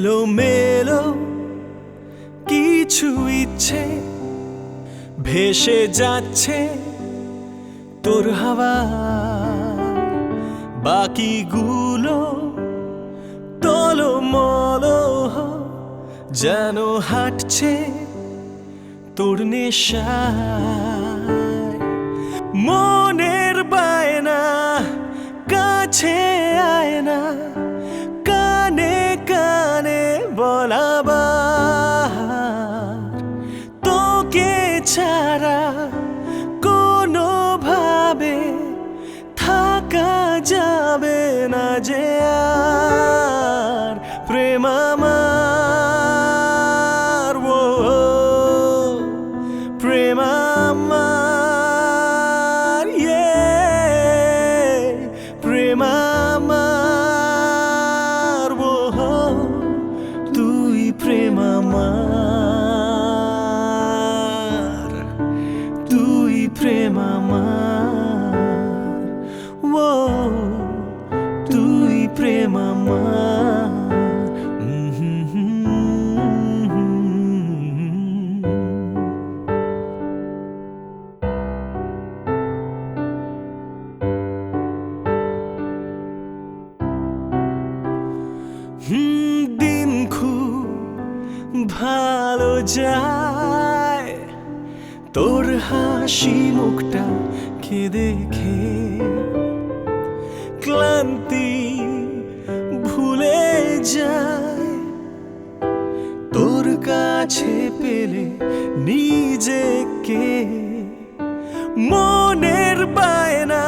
এলোমেলো কিছু ইচ্ছে ভেসে যাচ্ছে তোর হাওয়া, বাকিগুলো টলমলো যেন হাঁটছে তোর নেশায়। মনের বায়না কাছে আয় না, কানে কানে বলাবার তোকে ছাড়া কোনোভাবে থাকা যাবে না যে আর। প্রেম আমার, ও প্রেম আমার, প্রেম আমার, তুই প্রেম আমার, তুই প্রেম আমার, তুই প্রেম আমার। দিন খুব ভালো যায় তোর হাসি মুখটা কে দেখে, ক্লান্তি ভুলে যায় তোর কাছে পেলে নিজেকে। মনের বায়না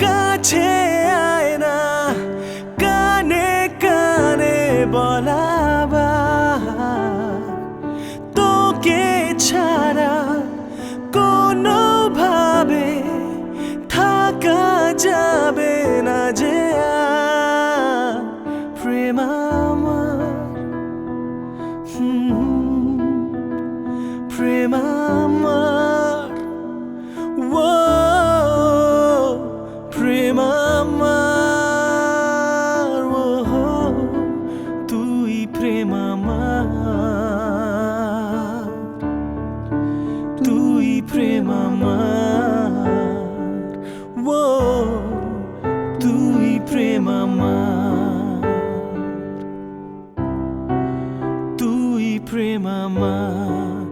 কাছে আয় না, কানে কানে বলাবার তোকে ছাড়া কোনোভাবে থাকা যাবে না যে আর। প্রেম আমার, প্রেম আমার, প্রেম আমার, তুই প্রেম আমার, তুই প্রেম আমার, তুই প্রেম আমার, তুই প্রেম আমার,